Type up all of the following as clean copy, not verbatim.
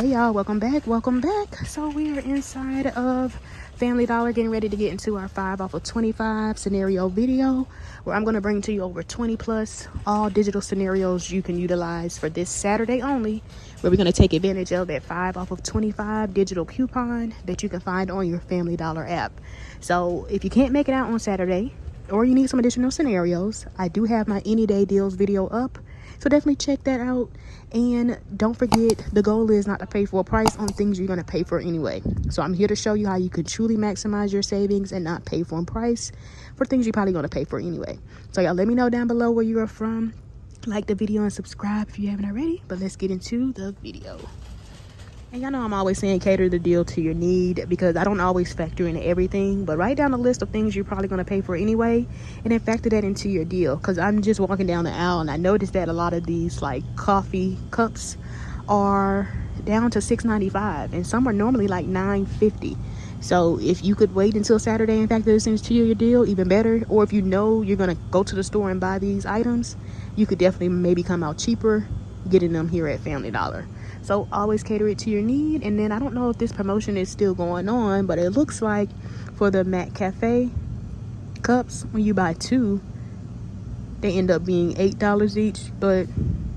Hey y'all, welcome back. So we are inside of Family Dollar getting ready to get into our 5 off of 25 scenario video, where I'm going to bring to you over 20 plus all digital scenarios you can utilize for this Saturday only, where we're going to take advantage of that 5 off of 25 digital coupon that you can find on your Family Dollar app. So if you can't make it out on Saturday, or you need some additional scenarios, I do have my any day deals video up, so definitely check that out. And don't forget, the goal is not to pay for a price on things you're going to pay for anyway. So I'm here to show you how you can truly maximize your savings and not pay for a price for things you're probably going to pay for anyway. So y'all let me know down below where you are from. Like the video and subscribe if you haven't already. But let's get into the video. And y'all know I'm always saying cater the deal to your need, because I don't always factor in everything, but write down a list of things you're probably going to pay for anyway, and then factor that into your deal. Because I'm just walking down the aisle and I noticed that a lot of these like coffee cups are down to $6.95, and some are normally like $9.50. So if you could wait until Saturday and factor this into your deal, even better. Or if you know you're going to go to the store and buy these items, you could definitely maybe come out cheaper getting them here at Family Dollar. So always cater it to your need. And then I don't know if this promotion is still going on, but it looks like for the Mac Cafe cups, when you buy 2, they end up being $8 each. But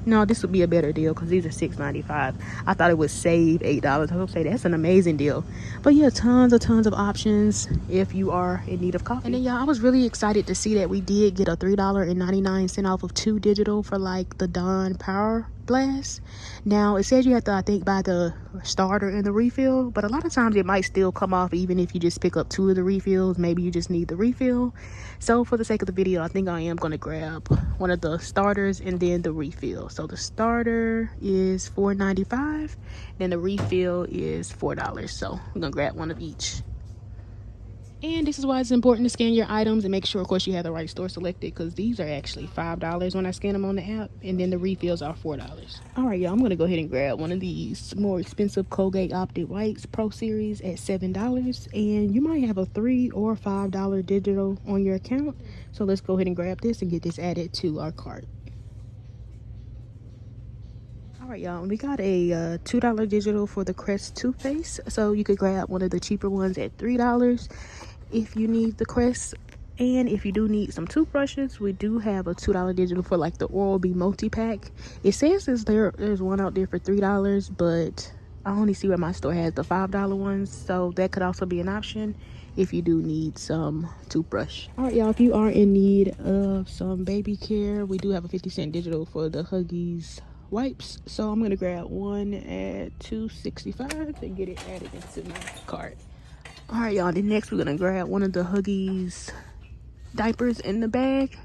no, this would be a better deal because these are $6.95. I thought it would save $8. I would say that's an amazing deal. But yeah, tons of options if you are in need of coffee. And then y'all, I was really excited to see that we did get a $3.99 off of 2 digital for like the Dawn Power Blast. Now it says you have to, I think, buy the starter and the refill, but a lot of times it might still come off even if you just pick up 2 of the refills. Maybe you just need the refill. So for the sake of the video, I think I am going to grab one of the starters and then the refill. So the starter is $4.95, then the refill is $4. So I'm gonna grab one of each. And this is why it's important to scan your items and make sure, of course, you have the right store selected, because these are actually $5 when I scan them on the app, and then the refills are $4. All right, y'all, I'm going to go ahead and grab one of these more expensive Colgate Optic Whites Pro Series at $7, and you might have a $3 or $5 digital on your account. So let's go ahead and grab this and get this added to our cart. All right, y'all, we got a $2 digital for the Crest toothpaste, so you could grab one of the cheaper ones at $3 if you need the Crest. And if you do need some toothbrushes, we do have a $2 digital for like the Oral-B multi-pack. It says there's one out there for $3, but I only see where my store has the $5 ones, so that could also be an option if you do need some toothbrush. All right, y'all, if you are in need of some baby care, we do have a 50-cent digital for the Huggies wipes, so I'm gonna grab one at $2.65 and get it added into my cart. All right, y'all, then next we're gonna grab one of the Huggies diapers in the bag.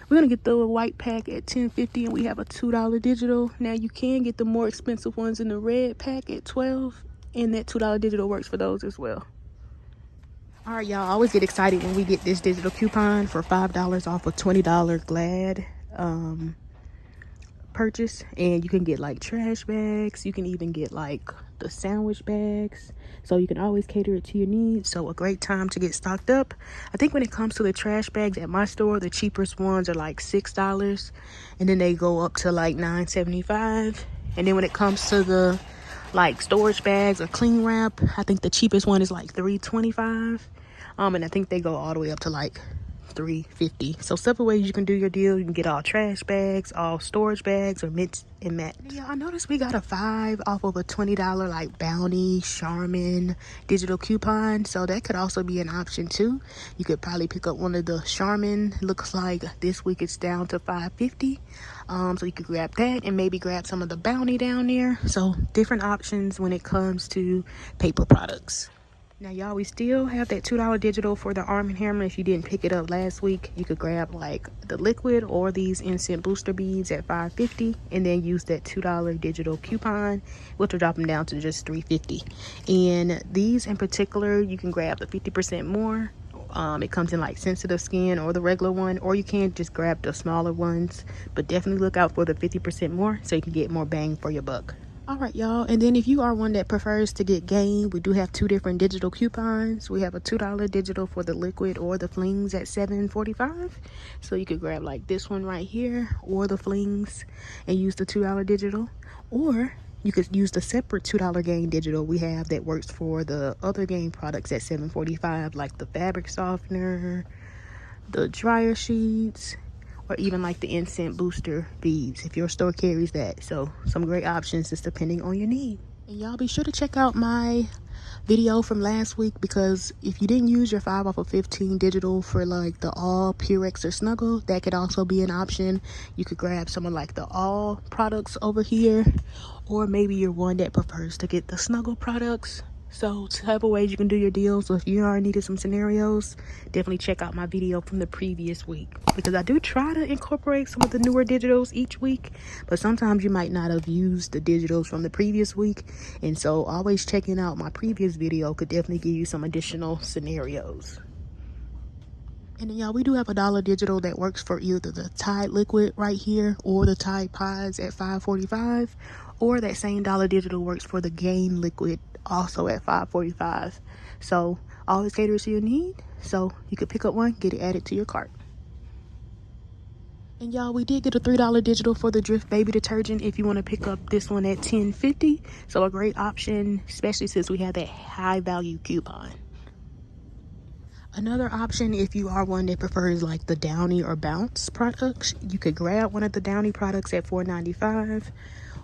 We're gonna get the white pack at $10.50, and we have a $2 digital. Now you can get the more expensive ones in the red pack at $12, and that $2 digital works for those as well. All right, y'all, I always get excited when we get this digital coupon for $5 off a $20 Glad purchase, and you can get like trash bags, you can even get like the sandwich bags, so you can always cater it to your needs. So a great time to get stocked up. I think when it comes to the trash bags at my store, the cheapest ones are like $6, and then they go up to like $9.75. And then when it comes to the like storage bags or clean wrap, I think the cheapest one is like $3.25, and I think they go all the way up to like $3.50. So several ways you can do your deal. You can get all trash bags, all storage bags, or mix and match. Yeah, I noticed we got a 5 off of a $20 like Downy Charmin digital coupon, so that could also be an option too. You could probably pick up one of the Charmin. Looks like this week it's down to $5.50, so you could grab that and maybe grab some of the Bounty down there. So different options when it comes to paper products. Now, y'all, we still have that $2 digital for the Arm & Hammer. If you didn't pick it up last week, you could grab like the liquid or these incense booster beads at $5.50, and then use that $2 digital coupon, which will drop them down to just $3.50. And these in particular, you can grab the 50% more. It comes in like sensitive skin or the regular one, or you can just grab the smaller ones, but definitely look out for the 50% more so you can get more bang for your buck. All right, y'all, and then if you are one that prefers to get game, we do have 2 different digital coupons. We have a $2 digital for the liquid or the flings at $7.45, so you could grab like this one right here or the flings and use the $2 digital. Or You could use the separate $2 gain digital we have that works for the other gain products at $7.45, like the fabric softener, the dryer sheets, or even like the incense booster beads if your store carries that. So some great options just depending on your need. And y'all be sure to check out my video from last week, because if you didn't use your 5 off of 15 digital for like the all Purex or Snuggle, that could also be an option. You could grab someone like the all products over here, or maybe you're one that prefers to get the Snuggle products. So several ways you can do your deals. So if you are needed some scenarios, definitely check out my video from the previous week, because I do try to incorporate some of the newer digitals each week, but sometimes you might not have used the digitals from the previous week, and so always checking out my previous video could definitely give you some additional scenarios. And then y'all, we do have a $1 digital that works for either the Tide liquid right here or the Tide Pods at $5.45, or that same $1 digital works for the Gain liquid also at $5.45. So always caters to your need. So you could pick up one, get it added to your cart. And y'all, we did get a $3 digital for the Drift baby detergent if you want to pick up this one at $10.50. So a great option, especially since we have that high value coupon. Another option, if you are one that prefers like the Downy or Bounce products, you could grab one of the Downy products at $4.95,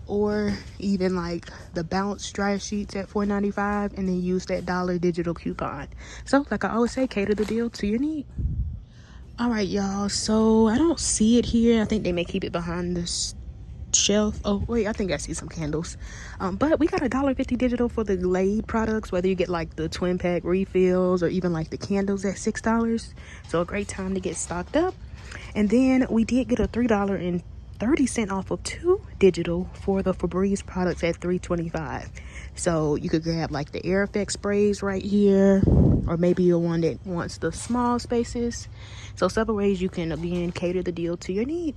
or even like the Bounce dryer sheets at $4.95, and then use that $1 digital coupon. So like I always say, cater the deal to your need. All right, y'all, so I don't see it here. I think they may keep it behind this shelf. Oh wait, I think I see some candles. But we got a $1.50 digital for the Glade products, whether you get like the twin pack refills or even like the candles at $6. So a great time to get stocked up. And then we did get a $3.30 off of 2 digital for the Febreze products at $3.25. So you could grab like the air effect sprays right here, or maybe you're one that wants the small spaces. So several ways you can again cater the deal to your need.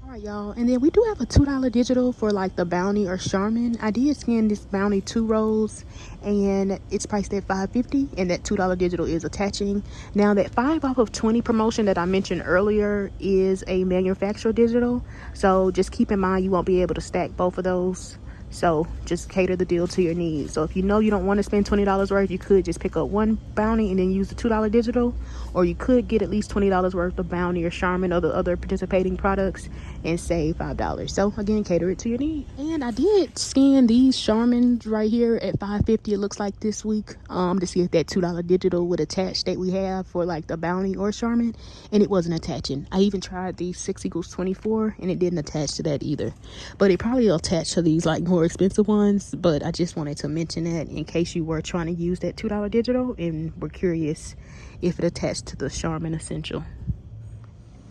All right, y'all, and then we do have a $2 digital for like the Bounty or Charmin. I did scan this Bounty 2 rolls, and it's priced at $5.50, and that $2 digital is attaching. Now that 5 off of 20 promotion that I mentioned earlier is a manufacturer digital, so just keep in mind you won't be able to stack both of those. So just cater the deal to your needs. So if you know you don't want to spend $20 worth, you could just pick up one Bounty and then use the $2 digital, or you could get at least $20 worth of Bounty or Charmin or the other participating products and save $5. So again, cater it to your need. And I did scan these Charmins right here at $5.50. It looks like this week, to see if that $2 digital would attach that we have for like the Bounty or Charmin, and it wasn't attaching. I even tried the 6 equals 24, and it didn't attach to that either. But it probably will attach to these like more expensive ones. But I just wanted to mention that in case you were trying to use that $2 digital and were curious if it attached to the Charmin Essential.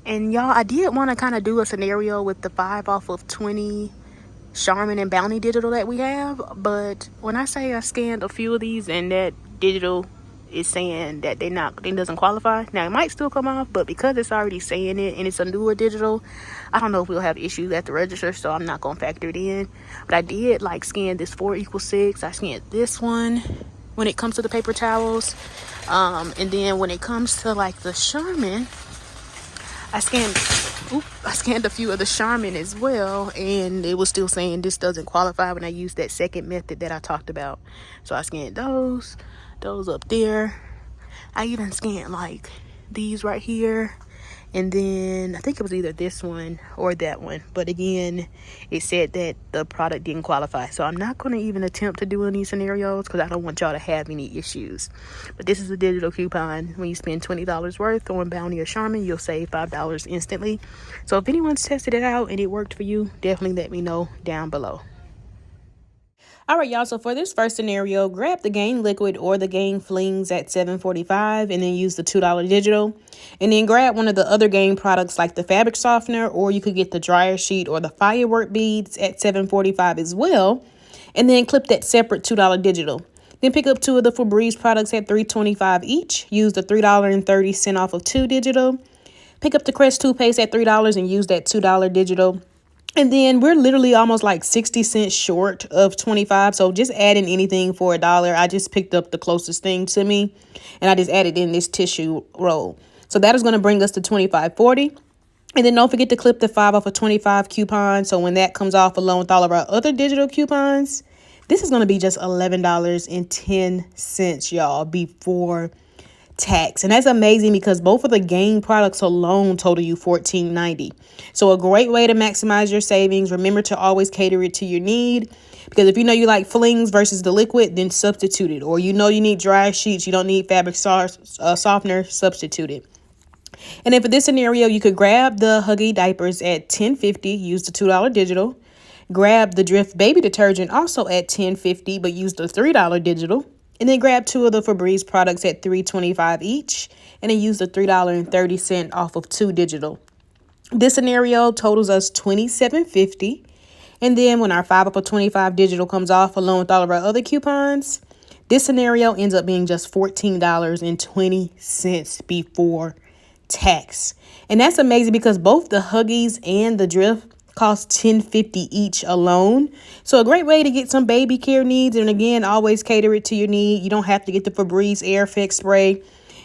And y'all, I did want to kind of do a scenario with the 5 off of 20 Charmin and Bounty digital that we have, but when I say I scanned a few of these and that digital is saying that it doesn't qualify, now it might still come off, but because it's already saying it and it's a newer digital, I don't know if we'll have issues at the register, so I'm not gonna factor it in. But I did like scan this 4 equals 6. I scanned this one when it comes to the paper towels, and then when it comes to like the Charmin, I scanned a few of the Charmin as well, and it was still saying this doesn't qualify when I used that second method that I talked about. So I scanned those up there. I even scanned like these right here, and then I think it was either this one or that one, but again it said that the product didn't qualify. So I'm not going to even attempt to do any scenarios because I don't want y'all to have any issues. But this is a digital coupon. When you spend $20 worth on Bounty or Charmin, you'll save $5 instantly. So if anyone's tested it out and it worked for you, definitely let me know down below. All right, y'all, so for this first scenario, grab the Gain Liquid or the Gain Flings at $7.45 and then use the $2 digital. And then grab one of the other Gain products like the fabric softener, or you could get the dryer sheet or the firework beads at $7.45 as well. And then clip that separate $2 digital. Then pick up 2 of the Febreze products at $3.25 each. Use the $3.30 off of 2 digital. Pick up the Crest toothpaste at $3 and use that $2 digital. And then we're literally almost like 60 cents short of 25. So just adding anything for $1. I just picked up the closest thing to me, and I just added in this tissue roll. So that is going to bring us to $25.40. And then don't forget to clip the 5 off of 25 coupon. So when that comes off along with all of our other digital coupons, this is going to be just $11.10, y'all, before tax. And that's amazing because both of the game products alone total you $14.90. So a great way to maximize your savings. Remember to always cater it to your need, because if you know you like flings versus the liquid, then substitute it. Or you know you need dry sheets, you don't need fabric softener, substitute it. And then for this scenario, you could grab the Huggy diapers at $10.50, use the $2 digital. Grab the Drift baby detergent also at $10.50, but use the $3 digital. And then grab 2 of the Febreze products at $3.25 each, and then use the $3.30 off of 2 digital. This scenario totals us $27.50. And then when our 5 off of 25 digital comes off along with all of our other coupons, this scenario ends up being just $14.20 before tax. And that's amazing because both the Huggies and the Drift cost $10.50 each alone. So a great way to get some baby care needs. And again, always cater it to your need. You don't have to get the Febreze Air Effect spray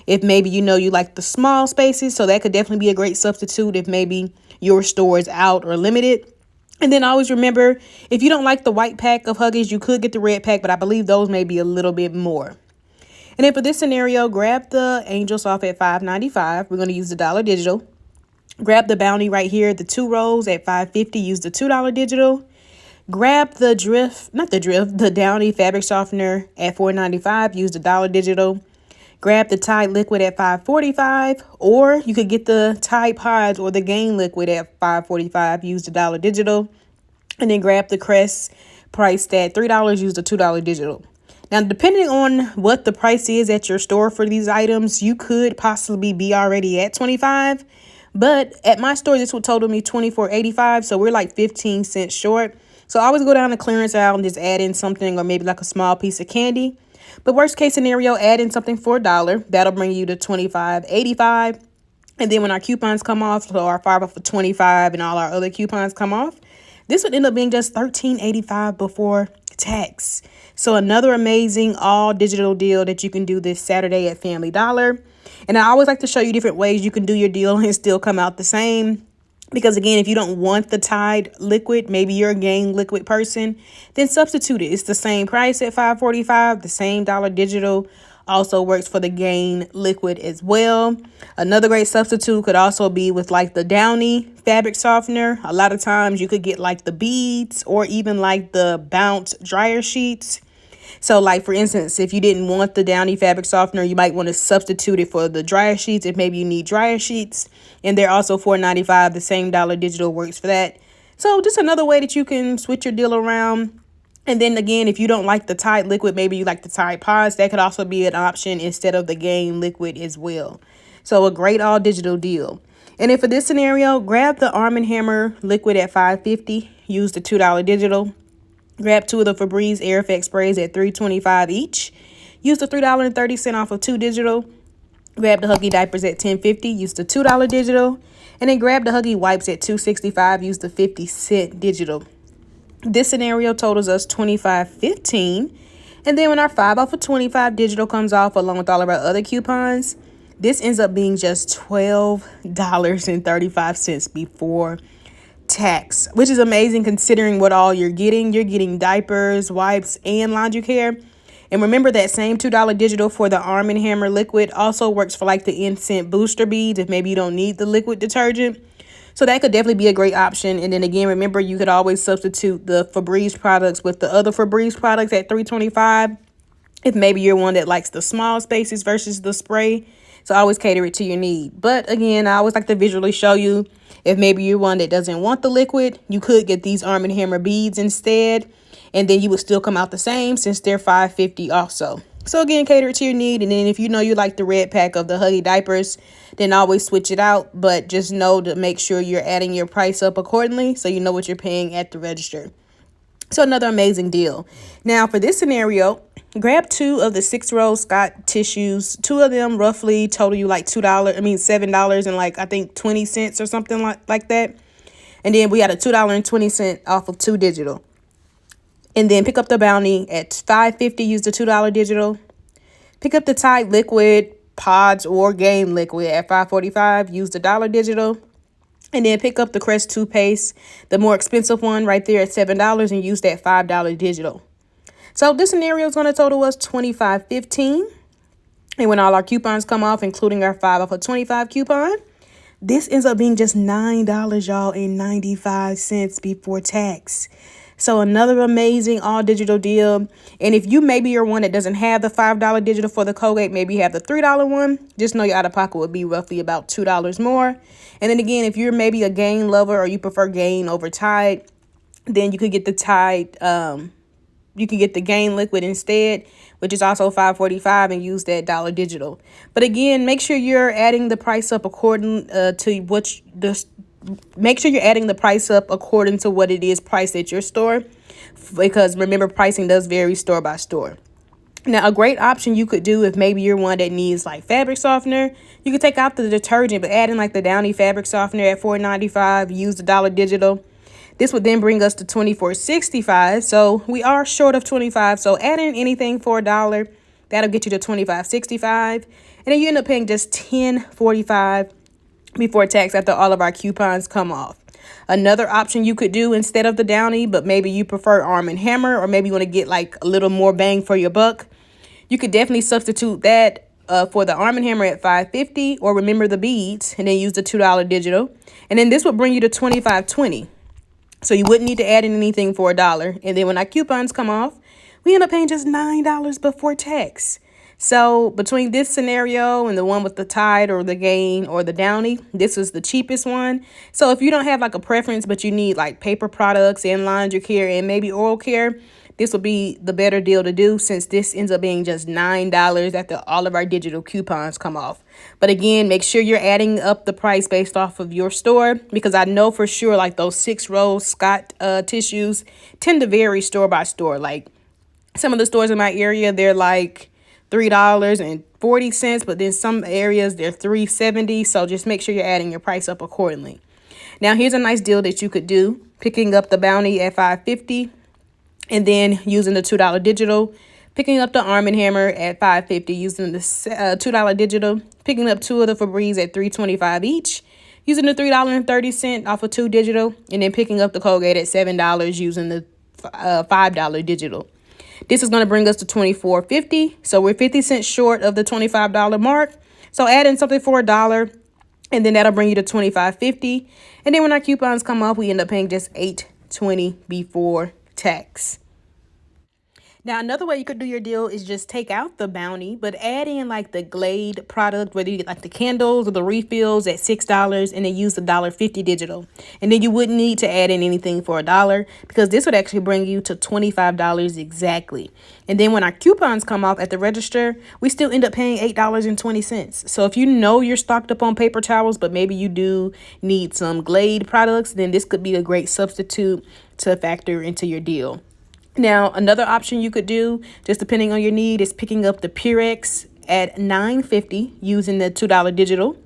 if maybe you know you like the small spaces. So that could definitely be a great substitute if maybe your store is out or limited. And then always remember, if you don't like the white pack of Huggies, you could get the red pack, but I believe those may be a little bit more. And then for this scenario, grab the Angel Soft at $5.95. We're going to use the $1 digital. Grab the Bounty right here, the 2 rolls at $5.50. Use the $2 digital. Grab the the Downy fabric softener at $4.95. Use the $1 digital. Grab the Tide liquid at $5.45. Or you could get the Tide Pods or the Gain liquid at $5.45. Use the $1 digital. And then grab the Crest priced at $3. Use the $2 digital. Now, depending on what the price is at your store for these items, you could possibly be already at $25. But at my store, this would total me $24.85. So we're like 15 cents short. So I always go down to clearance aisle and just add in something, or maybe like a small piece of candy. But worst case scenario, add in something for $1. That'll bring you to $25.85. And then when our coupons come off, so our 5 off of 25 and all our other coupons come off, this would end up being just $13.85 before tax. So another amazing all digital deal that you can do this Saturday at Family Dollar. And I always like to show you different ways you can do your deal and still come out the same. Because again, if you don't want the Tide liquid, maybe you're a Gain liquid person, then substitute it. It's the same price at $5.45. The same $1 digital also works for the Gain liquid as well. Another great substitute could also be with like the Downy fabric softener. A lot of times you could get like the beads or even like the Bounce dryer sheets. So like, for instance, if you didn't want the Downy fabric softener, you might want to substitute it for the dryer sheets if maybe you need dryer sheets. And they're also $4.95. The same $1 digital works for that. So just another way that you can switch your deal around. And then again, if you don't like the Tide liquid, maybe you like the Tide Pods, that could also be an option instead of the Gain liquid as well. So a great all digital deal. And then for this scenario, grab the Arm & Hammer liquid at $5.50. Use the $2 digital. Grab 2 of the Febreze Air Effect sprays at $3.25 each. Use the $3.30 off of 2 digital. Grab the Huggy diapers at $10.50. Use the $2 digital. And then grab the Huggy wipes at $2.65. Use the 50-cent digital. This scenario totals us $25.15. And then when our 5 off of 25 digital comes off along with all of our other coupons, this ends up being just $12.35 before tax, which is amazing considering what all you're getting. You're getting diapers, wipes, and laundry care. And remember that same $2 digital for the Arm & Hammer liquid also works for like the Instant Booster beads if maybe you don't need the liquid detergent. So that could definitely be a great option. And then again, remember, you could always substitute the Febreze products with the other Febreze products at $3.25 if maybe you're one that likes the small spaces versus the spray. So always cater it to your need. But again, I always like to visually show you, if maybe you're one that doesn't want the liquid, you could get these Arm & Hammer beads instead. And then you would still come out the same since they're $5.50 also. So again, cater it to your need. And then if you know you like the red pack of the Huggy diapers, then always switch it out. But just know to make sure you're adding your price up accordingly so you know what you're paying at the register. So another amazing deal. Now for this scenario, grab 2 of the 6-roll Scott tissues. 2 of them roughly total you like $7 and like I think 20 cents or something like that. And then we had a $2.20 off of 2 digital. And then pick up the Bounty at $5.50. Use the $2 digital. Pick up the Tide liquid, pods, or Gain liquid at $5.45. Use the $1 digital. And then pick up the Crest toothpaste, the more expensive one right there at $7, and use that $5 digital. So this scenario is going to total us $25.15. And when all our coupons come off, including our 5 off of 25 coupon, this ends up being just $9, y'all, and 95 cents before tax. So another amazing all digital deal. And if you maybe you're one that doesn't have the $5 digital for the Colgate, maybe you have the $3 one, just know your out of pocket would be roughly about $2 more. And then again, if you're maybe a Gain lover or you prefer Gain over Tide, then you could get the Tide, you can get the Gain liquid instead, which is also $5.45, and use that dollar digital. But again, make sure you're adding the price up according to what make sure you're adding the price up according to what it is priced at your store, because remember, pricing does vary store by store. Now, a great option you could do if maybe you're one that needs like fabric softener, you could take out the detergent, but add in like the Downy fabric softener at $4.95, use the dollar digital. This would then bring us to $24.65. So we are short of $25. So add in anything for $1, that'll get you to $25.65. And then you end up paying just $10.45 before tax after all of our coupons come off. Another option you could do instead of the Downy, but maybe you prefer Arm & Hammer, or maybe you want to get like a little more bang for your buck, you could definitely substitute that for the Arm & Hammer at $5.50, or remember the beads, and then use the $2 digital. And then this would bring you to $25.20. So you wouldn't need to add in anything for $1. And then when our coupons come off, we end up paying just $9 before tax. So between this scenario and the one with the Tide or the Gain or the Downy, this is the cheapest one. So if you don't have like a preference, but you need like paper products and laundry care and maybe oral care, this will be the better deal to do, since this ends up being just $9 after all of our digital coupons come off. But again, make sure you're adding up the price based off of your store, because I know for sure like those 6-roll Scott tissues tend to vary store by store. Like some of the stores in my area, they're like $3.40, but then some areas they're $3.70. So just make sure you're adding your price up accordingly. Now here's a nice deal that you could do: picking up the Bounty at $5.50, and then using the $2 digital, picking up the Arm & Hammer at $5.50, using the $2 digital, picking up 2 of the Febreze at $3.25 each, using the $3.30 off of 2 digital, and then picking up the Colgate at $7 using the $5 digital. This is going to bring us to $24.50. So we're 50 cents short of the $25 mark. So add in something for $1, and then that'll bring you to $25.50. And then when our coupons come off, we end up paying just $8.20 before tax. Now, another way you could do your deal is just take out the Bounty, but add in like the Glade product, whether you get like the candles or the refills at $6, and then use the $1.50 digital. And then you wouldn't need to add in anything for $1, because this would actually bring you to $25 exactly. And then when our coupons come off at the register, we still end up paying $8.20. So if you know you're stocked up on paper towels, but maybe you do need some Glade products, then this could be a great substitute to factor into your deal. Now, another option you could do, just depending on your need, is picking up the Purex at $9.50 using the $2 digital.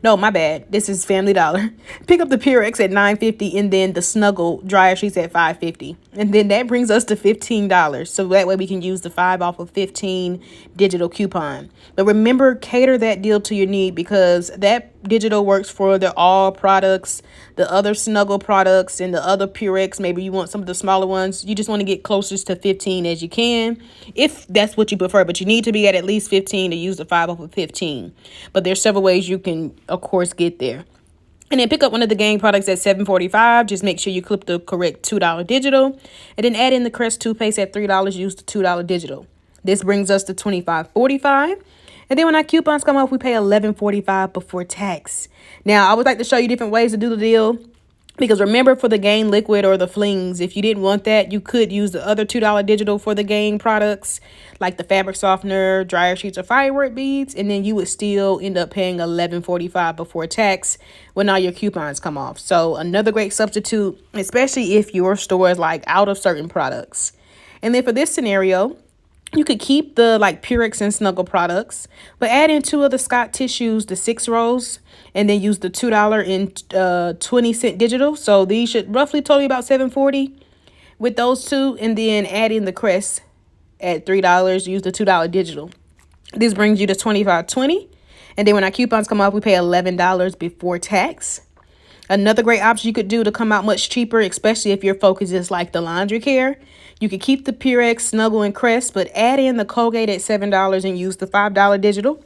No, my bad. This is Family Dollar. Pick up the Purex at $9.50, and then the Snuggle dryer sheets at $5.50. And then that brings us to $15. So that way we can use the 5 off of 15 digital coupon. But remember, cater that deal to your need, because that digital works for the all products, the other Snuggle products, and the other Purex. Maybe you want some of the smaller ones. You just want to get closest to 15 as you can, if that's what you prefer. But you need to be at least 15 to use the 5 off of 15. But there's several ways you can, of course, get there. And then pick up one of the Gain products at $7.45. Just make sure you clip the correct $2 digital. And then add in the Crest toothpaste at $3. Use the $2 digital. This brings us to $25.45. And then when our coupons come off, we pay $11.45 before tax. Now, I would like to show you different ways to do the deal, because remember, for the Gain liquid or the flings, if you didn't want that, you could use the other $2 digital for the Gain products, like the fabric softener, dryer sheets, or firework beads, and then you would still end up paying $11.45 before tax when all your coupons come off. So another great substitute, especially if your store is like out of certain products. And then for this scenario, you could keep the like Purex and Snuggle products, but add in 2 of the Scott tissues, the 6 rolls, and then use the $2.20 digital. So these should roughly total you about $7.40 with those 2, and then add in the Crest at $3. Use the $2 digital. This brings you to $25.20, and then when our coupons come off, we pay $11 before tax. Another great option you could do to come out much cheaper, especially if your focus is like the laundry care, you could keep the Purex, Snuggle, and Crest, but add in the Colgate at $7 and use the $5 digital.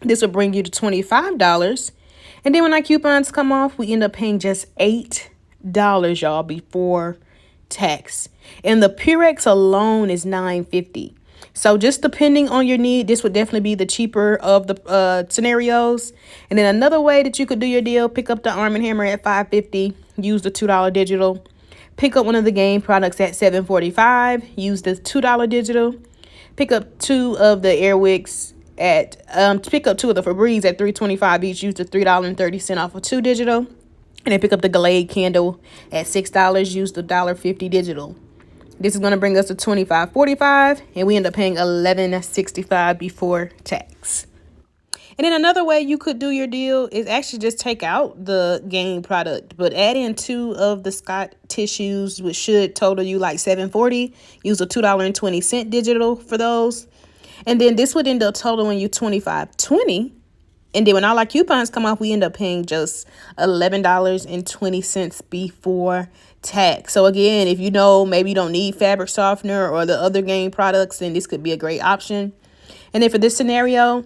This will bring you to $25. And then when our coupons come off, we end up paying just $8, y'all, before tax. And the Purex alone is $9.50. So just depending on your need, this would definitely be the cheaper of the scenarios. And then another way that you could do your deal, pick up the Arm & Hammer at $5.50, use the $2 digital. Pick up one of the game products at $7.45, use the $2 digital. Pick up two of the Airwicks at, pick up two of the Febreze at $3.25 each, use the $3.30 off of 2 digital. And then pick up the Glade candle at $6, use the $1.50 digital. This is going to bring us to $25.45, and we end up paying $11.65 before tax. And then another way you could do your deal is actually just take out the game product, but add in 2 of the Scott tissues, which should total you like $7.40. Use a $2.20 digital for those. And then this would end up totaling you $25.20. And then when all our coupons come off, we end up paying just $11.20 before tax. So again, if you know maybe you don't need fabric softener or the other game products, then this could be a great option. And then for this scenario,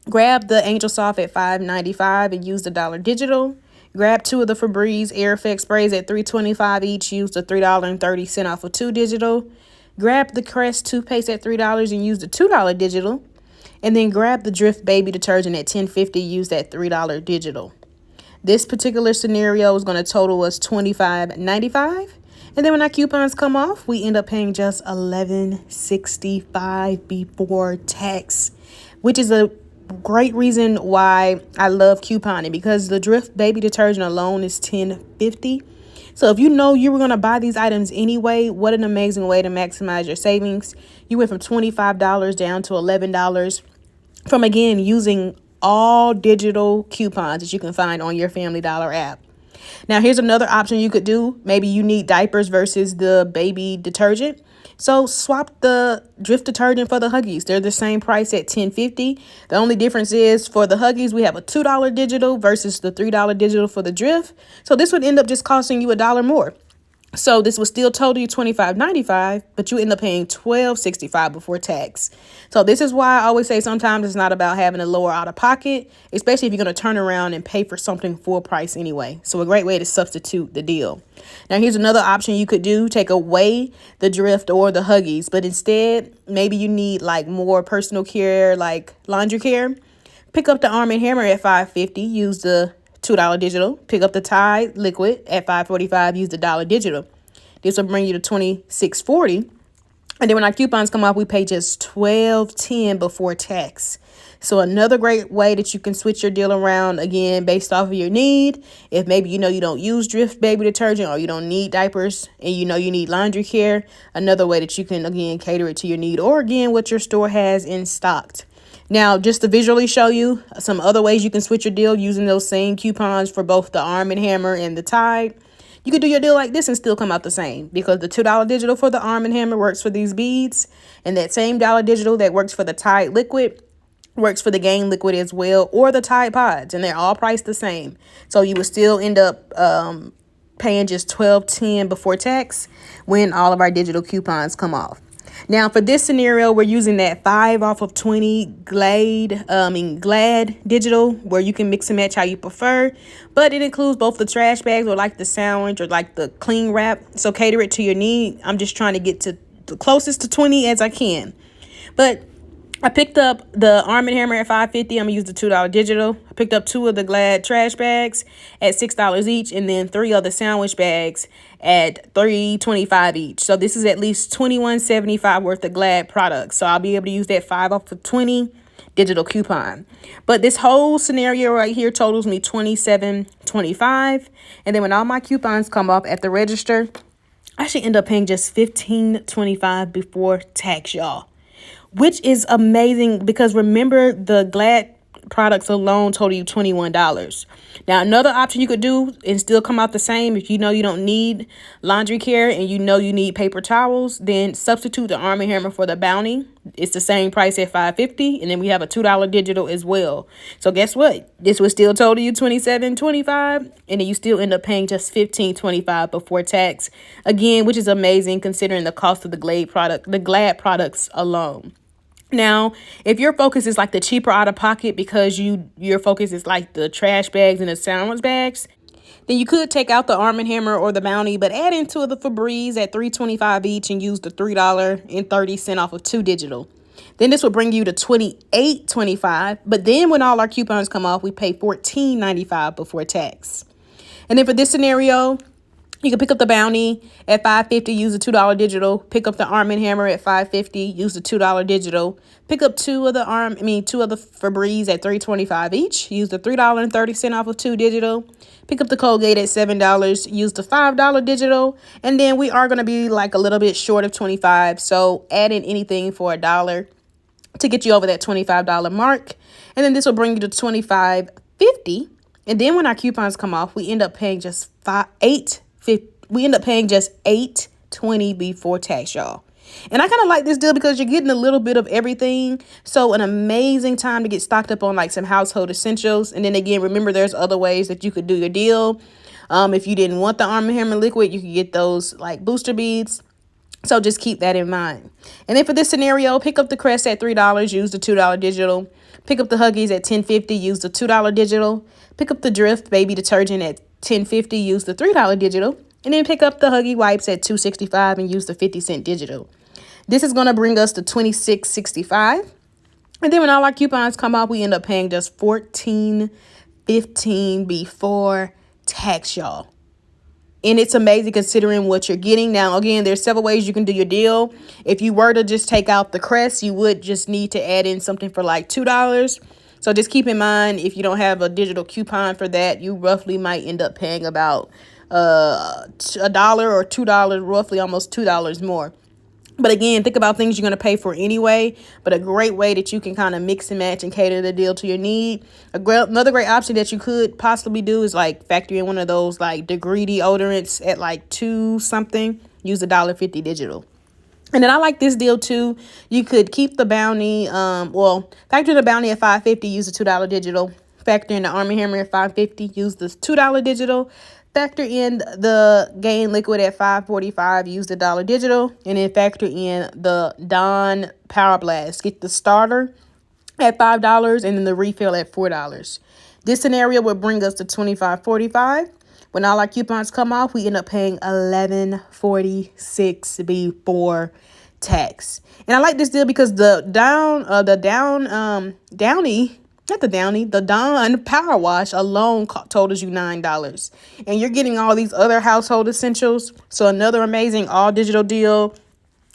grab the Angel Soft at $5.95 and use the $1 digital. Grab 2 of the Febreze Air Effect sprays at $3.25 each. Use the $3.30 off of 2 digital. Grab the Crest toothpaste at $3 and use the $2 digital. And then grab the Drift baby detergent at $10.50. Use that $3 digital. This particular scenario is going to total us $25.95. And then when our coupons come off, we end up paying just $11.65 before tax, which is a great reason why I love couponing, because the Drift baby detergent alone is $10.50. So if you know you were going to buy these items anyway, what an amazing way to maximize your savings. You went from $25 down to $11 from, again, using all digital coupons that you can find on your Family Dollar app. Now, here's another option you could do. Maybe you need diapers versus the baby detergent. So swap the Drift detergent for the Huggies. They're the same price at $10.50. The only difference is for the Huggies, we have a $2 digital versus the $3 digital for the Drift. So this would end up just costing you $1 more. So this would still total you $25.95, but you end up paying $12.65 before tax. So this is why I always say sometimes it's not about having a lower out of pocket, especially if you're going to turn around and pay for something full price anyway. So a great way to substitute the deal. Now, here's another option you could do. Take away the Drift or the Huggies, but instead, maybe you need like more personal care, like laundry care. Pick up the Arm & Hammer at $5.50. Use the $2 digital. Pick up the Tide liquid at $5.45. Use the $1 digital. This will bring you to $26.40. And then when our coupons come off, we pay just $12.10 before tax. So another great way that you can switch your deal around, again, based off of your need. If maybe you know you don't use Drift baby detergent, or you don't need diapers and you know you need laundry care, another way that you can, again, cater it to your need, or again, what your store has in stock. Now, just to visually show you some other ways you can switch your deal using those same coupons for both the Arm & Hammer and the Tide. You could do your deal like this and still come out the same, because the $2 digital for the Arm & Hammer works for these beads, and that same $1 digital that works for the Tide liquid works for the Gain liquid as well, or the Tide Pods, and they're all priced the same. So you would still end up paying just $12.10 before tax when all of our digital coupons come off. Now, for this scenario, we're using that 5 off of 20 Glad digital, where you can mix and match how you prefer. But it includes both the trash bags, or like the sandwich, or like the cling wrap. So cater it to your need. I'm just trying to get to the closest to 20 as I can. But I picked up the Arm & Hammer at $5.50. I'm going to use the $2 digital. I picked up 2 of the Glad trash bags at $6 each, and then 3 other sandwich bags at $3.25 each. So this is at least $21.75 worth of Glad products. So I'll be able to use that 5 off of 20 digital coupon. But this whole scenario right here totals me $27.25. And then when all my coupons come off at the register, I should end up paying just $15.25 before tax, y'all. Which is amazing, because remember, the Glad products alone total you $21. Now, another option you could do and still come out the same, if you know you don't need laundry care and you know you need paper towels, then substitute the Arm & Hammer for the Bounty. It's the same price at $5.50, and then we have a $2 digital as well. So guess what? This would still total you $27.25, and then you still end up paying just $15.25 before tax. Again, which is amazing considering the cost of the Glad products alone. Now, if your focus is like the cheaper out of pocket because your focus is like the trash bags and the sandwich bags, then you could take out the Arm & Hammer or the Bounty, but add in two of the Febreze at $3.25 each and use the $3.30 off of 2 digital. Then this will bring you to $28.25, but then when all our coupons come off, we pay $14.95 before tax. And then for this scenario, you can pick up the Bounty at $5.50, use the $2 digital. Pick up the Arm & Hammer at $5.50, use the $2 digital. Pick up two of the Febreze at $3.25 each, use the $3.30 off of 2 digital. Pick up the Colgate at $7, use the $5 digital. And then we are going to be like a little bit short of 25, so add in anything for $1 to get you over that $25 mark. And then this will bring you to $25.50. And then when our coupons come off, we end up paying just $8.20 before tax, y'all. And I kind of like this deal because you're getting a little bit of everything. So an amazing time to get stocked up on like some household essentials. And then again, remember, there's other ways that you could do your deal. If you didn't want the Arm & Hammer liquid, you could get those like booster beads. So just keep that in mind. And then for this scenario, pick up the Crest at $3, use the $2 digital. Pick up the Huggies at $10.50, use the $2 digital. Pick up the Drift baby detergent at $10.50, use the $3 digital. And then pick up the Huggy wipes at $2.65 and use the 50-cent digital. This is going to bring us to $26.65. And then when all our coupons come off, we end up paying just $14.15 before tax, y'all. And it's amazing considering what you're getting. Now, again, there's several ways you can do your deal. If you were to just take out the Crest, you would just need to add in something for like $2. So just keep in mind, if you don't have a digital coupon for that, you roughly might end up paying about $1 or $2, roughly almost $2 more. But again, think about things you're going to pay for anyway. But a great way that you can kind of mix and match and cater the deal to your need. Another great option that you could possibly do is like factor in one of those like degree deodorants at like $2 something. Use the $1.50 digital. And then I like this deal too. You could keep the Bounty, factor in the Bounty at $5.50, use the $2 digital. Factor in the Arm & Hammer at $5.50, use the $2 digital. Factor in the Gain liquid at $5.45, use the $1 digital. And then factor in the Dawn Power Blast. Get the starter at $5 and then the refill at $4. This scenario will bring us to $25.45. When all our coupons come off, we end up paying $11.46 before tax. And I like this deal because the Dawn Power Wash alone totals you $9. And you're getting all these other household essentials. So another amazing all digital deal.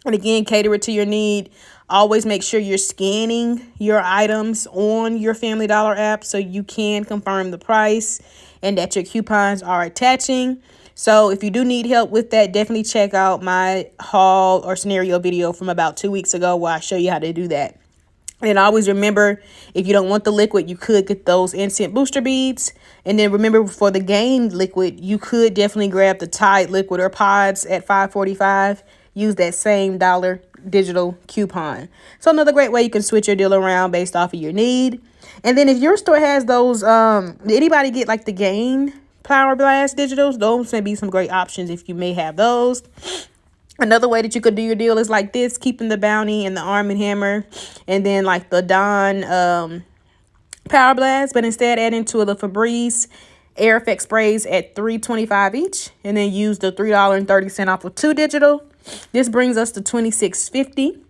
And again, cater it to your need. Always make sure you're scanning your items on your Family Dollar app so you can confirm the price and that your coupons are attaching. So if you do need help with that, definitely check out my haul or scenario video from about 2 weeks ago where I show you how to do that. And always remember, if you don't want the liquid, you could get those instant booster beads. And then remember, for the Gain liquid, you could definitely grab the Tide liquid or pods at $5.45. Use that same $1 digital coupon. So another great way you can switch your deal around based off of your need. And then if your store has those, did anybody get like the Gain Power Blast digitals? Those may be some great options if you may have those. Another way that you could do your deal is like this, keeping the Bounty and the Arm & Hammer and then like the Dawn Power Blast, but instead add in two of the Febreze Air Effect sprays at $3.25 each and then use the $3.30 off of 2 digital. This brings us to $26.50.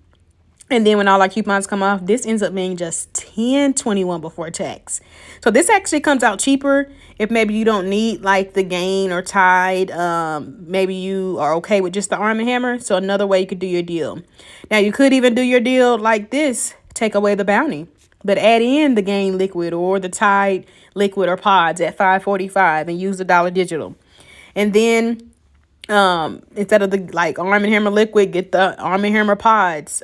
And then when all our coupons come off, this ends up being just $10.21 before tax. So this actually comes out cheaper if maybe you don't need like the Gain or Tide. Maybe you are okay with just the Arm & Hammer. So another way you could do your deal. Now you could even do your deal like this. Take away the Bounty, but add in the Gain liquid or the Tide liquid or pods at $5.45 and use the $1 digital. And then instead of the like Arm & Hammer liquid, get the Arm & Hammer pods.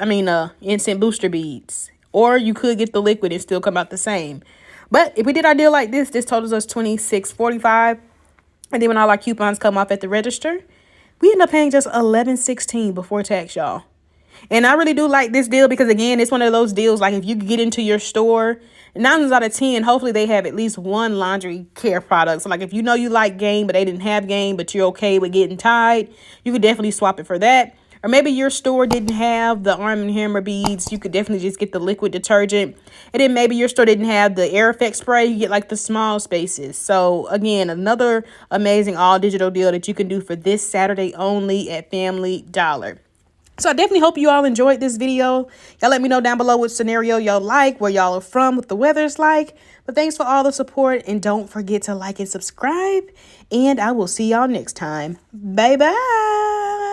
Instant booster beads. Or you could get the liquid and still come out the same. But if we did our deal like this totals us $26.45. And then when all our coupons come off at the register, we end up paying just $11.16 before tax, y'all. And I really do like this deal because, again, it's one of those deals like if you get into your store, 9 times out of 10, hopefully they have at least one laundry care product. So like if you know you like Gain, but they didn't have Gain, but you're okay with getting Tide, you could definitely swap it for that. Or maybe your store didn't have the Arm & Hammer beads. You could definitely just get the liquid detergent. And then maybe your store didn't have the air effect spray. You get like the small spaces. So again, another amazing all digital deal that you can do for this Saturday only at Family Dollar. So I definitely hope you all enjoyed this video. Y'all let me know down below what scenario y'all like, where y'all are from, what the weather's like. But thanks for all the support. And don't forget to like and subscribe. And I will see y'all next time. Bye-bye.